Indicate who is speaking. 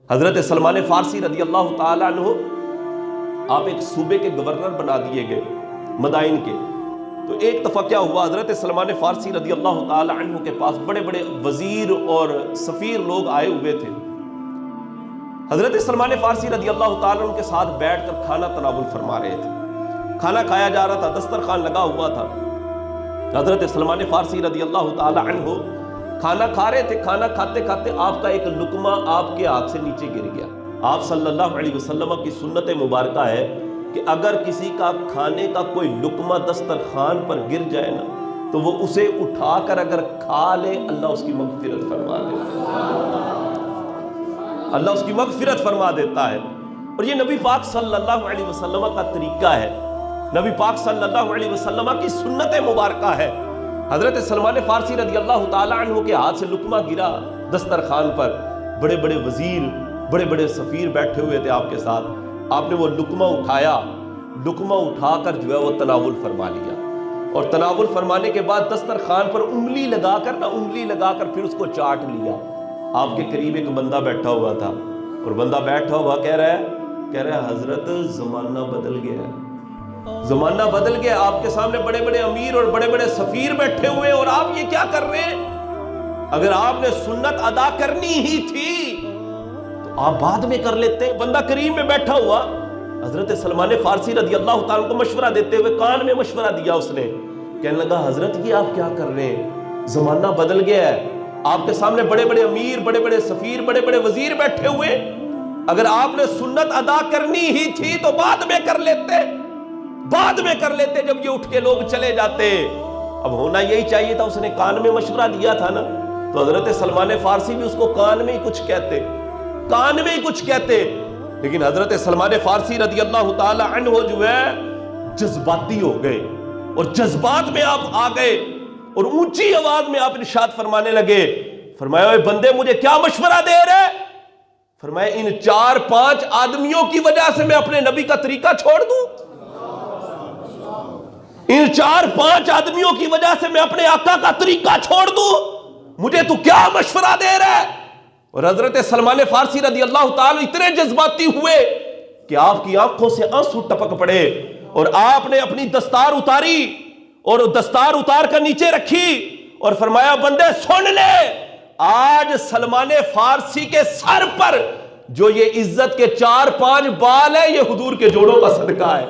Speaker 1: حضرت سلمان فارسی رضی اللہ تعالیٰ عنہ آپ ایک صوبے کے گورنر بنا دیے گئے مدائن کے. تو ایک دفعہ کیا ہوا، حضرت سلمان فارسی رضی اللہ تعالیٰ عنہ کے پاس بڑے بڑے وزیر اور سفیر لوگ آئے ہوئے تھے. حضرت سلمان فارسی رضی اللہ تعالیٰ عنہ کے ساتھ بیٹھ کر کھانا تناول فرما رہے تھے. کھانا کھایا جا رہا تھا، دسترخوان لگا ہوا تھا. حضرت سلمان فارسی رضی اللہ تعالیٰ عنہ کھانا کھا رہے تھے. کھانا کھاتے کھاتے آپ کا ایک لقمہ آپ کے ہاتھ سے نیچے گر گیا. آپ صلی اللہ علیہ وسلم کی سنت مبارکہ ہے کہ اگر کسی کا کھانے کا کوئی لقمہ دسترخوان پر گر جائے نا تو وہ اسے اٹھا کر اگر کھا لے اللہ اس کی مغفرت فرما دیتا ہے. اللہ اس کی مغفرت فرما دیتا ہے. اور یہ نبی پاک صلی اللہ علیہ وسلم کا طریقہ ہے، نبی پاک صلی اللہ علیہ وسلم کی سنت مبارکہ ہے. حضرت سلمان فارسی رضی اللہ تعالیٰ عنہ کے ہاتھ سے لقمہ گرا دسترخوان پر. بڑے بڑے وزیر، بڑے بڑے سفیر بیٹھے ہوئے تھے آپ کے ساتھ. آپ نے وہ لقمہ اٹھایا، لقمہ اٹھا کر جو ہے وہ تناول فرما لیا. اور تناول فرمانے کے بعد دسترخوان پر انگلی لگا کر پھر اس کو چاٹ لیا. آپ کے قریب ایک بندہ بیٹھا ہوا تھا اور بندہ بیٹھا ہوا کہہ رہا ہے حضرت زمانہ بدل گیا ہے، زمانہ بدل گیا. آپ کے سامنے بڑے بڑے امیر اور بڑے بڑے سفیر بیٹھے ہوئے اور آپ یہ کیا کر رہے ہیں؟ اگر آپ نے سنت ادا کرنی ہی تھی تو آپ بعد میں کر لیتے. بندہ قریب میں بیٹھا ہوا حضرت سلمان فارسی رضی اللہ تعالیٰ کو مشورہ دیتے ہوئے کان میں مشورہ دیا. اس نے کہنے لگا حضرت یہ آپ کیا کر رہے ہیں؟ زمانہ بدل گیا ہے. آپ کے سامنے بڑے بڑے امیر، بڑے بڑے سفیر، بڑے بڑے وزیر بیٹھے ہوئے. اگر آپ نے سنت ادا کرنی ہی تھی تو بعد میں کر لیتے جب یہ اٹھ کے لوگ چلے جاتے. اب ہونا یہی چاہیے تھا، اس نے کان میں مشورہ دیا تھا نا. تو حضرت سلمان فارسی بھی اس کو کان میں ہی کچھ کہتے. لیکن حضرت سلمان فارسی رضی اللہ تعالی عنہ جو ہے جذباتی ہو گئے اور جذبات میں آپ آ گئے اور اونچی آواز میں آپ ارشاد فرمانے لگے. فرمایا اے بندے مجھے کیا مشورہ دے رہے؟ فرمایا ان 4-5 آدمیوں کی وجہ سے میں اپنے نبی کا طریقہ چھوڑ دوں؟ ان 4-5 آدمیوں کی وجہ سے میں اپنے آقا کا طریقہ چھوڑ دوں؟ مجھے تو کیا مشورہ دے رہا ہے؟ اور حضرت سلمان فارسی رضی اللہ تعالی اتنے جذباتی ہوئے کہ آپ کی آنکھوں سے آنسو ٹپک پڑے اور آپ نے اپنی دستار اتاری اور دستار اتار کر نیچے رکھی اور فرمایا بندے سن لے، آج سلمان فارسی کے سر پر جو یہ عزت کے 4-5 بال ہے یہ حضور کے جوڑوں کا صدقہ ہے.